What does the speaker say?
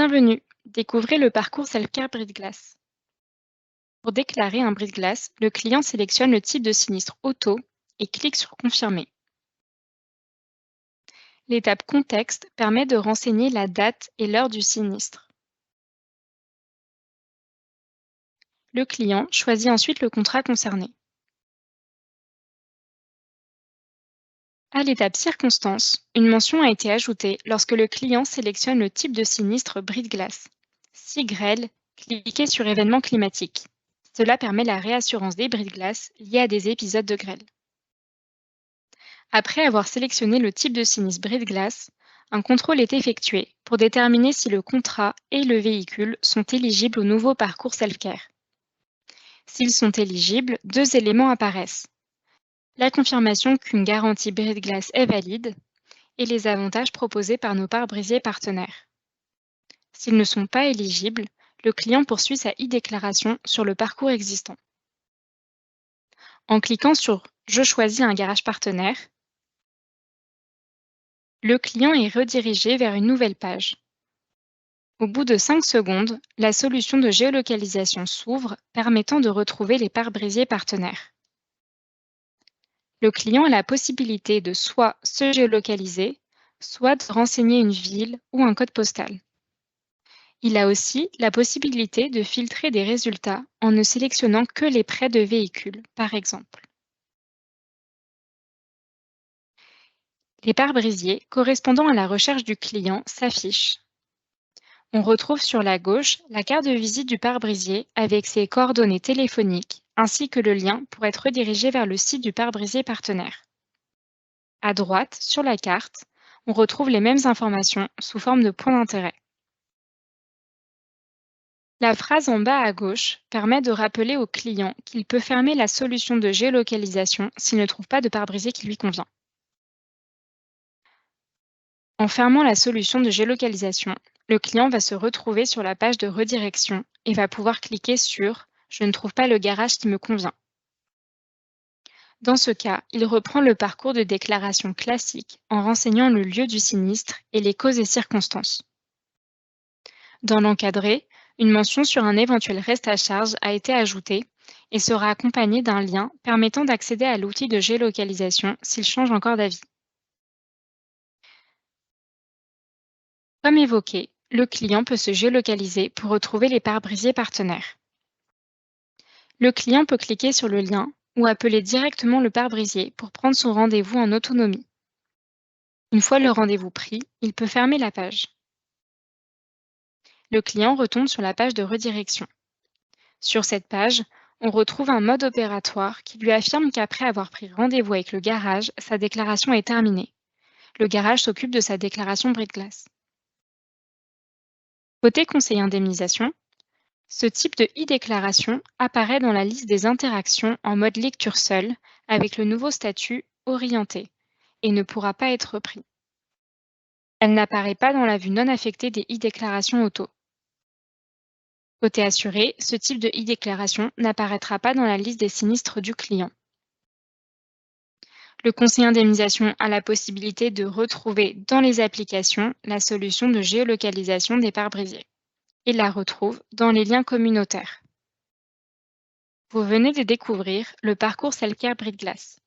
Bienvenue, découvrez le parcours Self-Care Brise-Glace. Pour déclarer un brise-glace, le client sélectionne le type de sinistre auto et clique sur Confirmer. L'étape Contexte permet de renseigner la date et l'heure du sinistre. Le client choisit ensuite le contrat concerné. À l'étape Circonstances, une mention a été ajoutée lorsque le client sélectionne le type de sinistre brise-glace. Si grêle, cliquez sur Événements climatiques. Cela permet la réassurance des brise-glaces liés à des épisodes de grêle. Après avoir sélectionné le type de sinistre brise-glace, un contrôle est effectué pour déterminer si le contrat et le véhicule sont éligibles au nouveau parcours Self-Care. S'ils sont éligibles, deux éléments apparaissent. La confirmation qu'une garantie brise-glace est valide et les avantages proposés par nos pare-brisiers partenaires. S'ils ne sont pas éligibles, le client poursuit sa e-déclaration sur le parcours existant. En cliquant sur « Je choisis un garage partenaire », le client est redirigé vers une nouvelle page. Au bout de 5 secondes, la solution de géolocalisation s'ouvre, permettant de retrouver les pare-brisiers partenaires. Le client a la possibilité de soit se géolocaliser, soit de renseigner une ville ou un code postal. Il a aussi la possibilité de filtrer des résultats en ne sélectionnant que les prêts de véhicules, par exemple. Les pare-brisiers correspondant à la recherche du client s'affichent. On retrouve sur la gauche la carte de visite du pare-brisier avec ses coordonnées téléphoniques ainsi que le lien pour être redirigé vers le site du pare-brisier partenaire. À droite, sur la carte, on retrouve les mêmes informations sous forme de points d'intérêt. La phrase en bas à gauche permet de rappeler au client qu'il peut fermer la solution de géolocalisation s'il ne trouve pas de pare-brisier qui lui convient. En fermant la solution de géolocalisation, le client va se retrouver sur la page de redirection et va pouvoir cliquer sur « Je ne trouve pas le garage qui me convient ». Dans ce cas, il reprend le parcours de déclaration classique en renseignant le lieu du sinistre et les causes et circonstances. Dans l'encadré, une mention sur un éventuel reste à charge a été ajoutée et sera accompagnée d'un lien permettant d'accéder à l'outil de géolocalisation s'il change encore d'avis. Comme évoqué, le client peut se géolocaliser pour retrouver les pare-brisiers partenaires. Le client peut cliquer sur le lien ou appeler directement le pare-brisier pour prendre son rendez-vous en autonomie. Une fois le rendez-vous pris, il peut fermer la page. Le client retombe sur la page de redirection. Sur cette page, on retrouve un mode opératoire qui lui affirme qu'après avoir pris rendez-vous avec le garage, sa déclaration est terminée. Le garage s'occupe de sa déclaration brise-glace. Côté conseil indemnisation, ce type de e-déclaration apparaît dans la liste des interactions en mode lecture seule avec le nouveau statut orienté et ne pourra pas être repris. Elle n'apparaît pas dans la vue non affectée des e-déclarations auto. Côté assuré, ce type de e-déclaration n'apparaîtra pas dans la liste des sinistres du client. Le conseiller indemnisation a la possibilité de retrouver dans les applications la solution de géolocalisation des pare-brisiers. Il la retrouve dans les liens communautaires. Vous venez de découvrir le parcours Self-Care Brise-Glace.